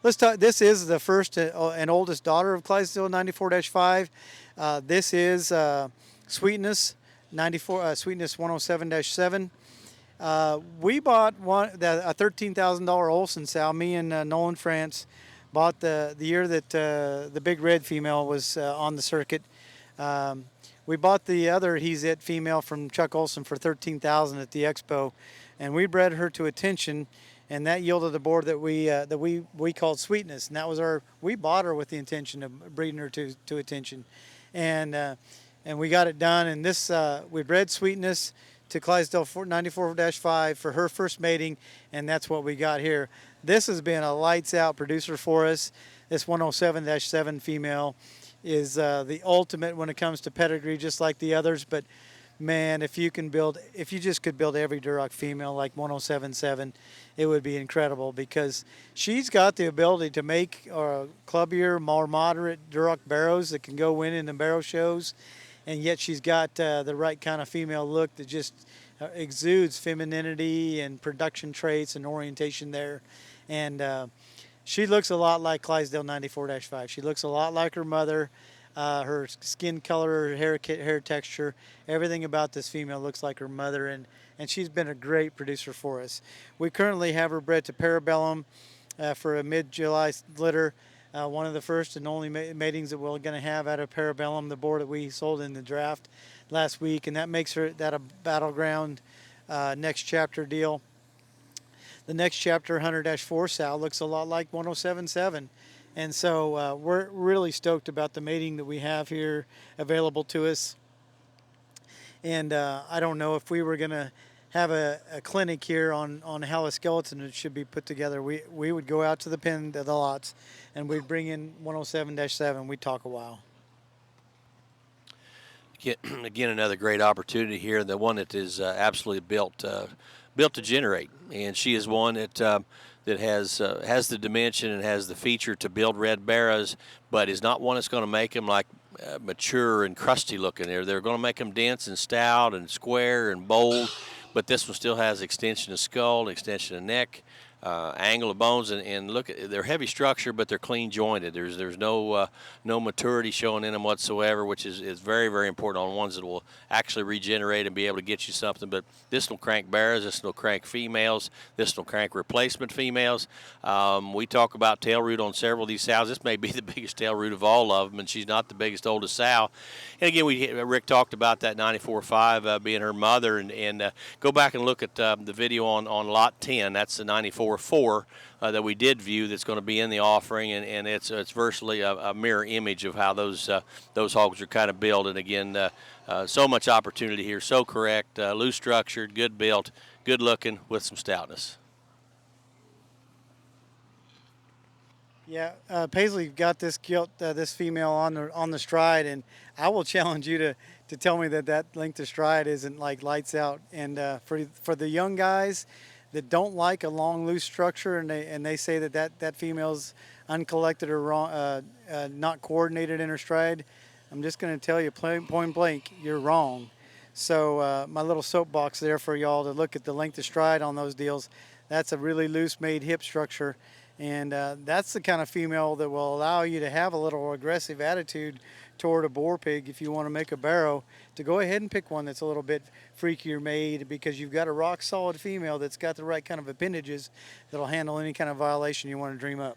let's talk. This is the first and oldest daughter of Clydesdale 94-5. This is Sweetness 94, Sweetness 107-7. We bought a $13,000 Olson sow. Me and Nolan France bought the year that the big red female was on the circuit. Um, we bought the other He's It female from Chuck Olson for $13,000 at the expo, and we bred her to Attention, and that yielded a board that we called Sweetness, and that was we bought her with the intention of breeding her to Attention, and we got it done. And this we bred Sweetness to Clydesdale 94-5 for her first mating, and that's what we got here. This has been a lights out producer for us. This 107-7 female is the ultimate when it comes to pedigree, just like the others. But man, if you just could build every Duroc female like 107-7, it would be incredible, because she's got the ability to make clubbier, more moderate Duroc barrows that can go win in the barrow shows, and yet she's got the right kind of female look that just exudes femininity and production traits and orientation there. And she looks a lot like Clydesdale 94-5. She looks a lot like her mother. Her skin color, her hair texture, everything about this female looks like her mother, and she's been a great producer for us. We currently have her bred to Parabellum for a mid-July litter. One of the first and only matings that we're going to have out of Parabellum, the board that we sold in the draft last week, and that makes her that a Battleground next chapter deal. The next chapter, 100-4 sow, looks a lot like 107-7. And so we're really stoked about the mating that we have here available to us. And I don't know if we were going to have a clinic here on how a skeleton should be put together. We would go out to the pen, the lots, and we'd bring in 107-7. We'd talk a while. Again, another great opportunity here. The one that is absolutely built to generate, and she is one that that has the dimension and has the feature to build red barrows, but is not one that's going to make them like mature and crusty looking. They're going to make them dense and stout and square and bold, but this one still has extension of skull, extension of neck, angle of bones, and look, they're heavy structure, but they're clean jointed. There's no maturity showing in them whatsoever, which is very, very important on ones that will actually regenerate and be able to get you something. But this will crank bears, this will crank females, this will crank replacement females. We talk about tail root on several of these sows. This may be the biggest tail root of all of them, and she's not the biggest, oldest sow. And again, Rick talked about that 94-5 being her mother, and go back and look at the video on lot 10. That's the 94-4 that we did view. That's going to be in the offering, and it's virtually a mirror image of how those hogs are kind of built. And again, so much opportunity here. So correct, loose structured, good built, good looking, with some stoutness. Yeah, Paisley got this this female on the stride, and I will challenge you to tell me that length of stride isn't like lights out. And for the young guys that don't like a long loose structure, and they say that female's uncollected or wrong, not coordinated in her stride, I'm just going to tell you point blank, you're wrong. So my little soapbox there for y'all to look at the length of stride on those deals. That's a really loose made hip structure. And that's the kind of female that will allow you to have a little aggressive attitude toward a boar pig if you want to make a barrow, to go ahead and pick one that's a little bit freakier made, because you've got a rock solid female that's got the right kind of appendages that'll handle any kind of violation you want to dream up.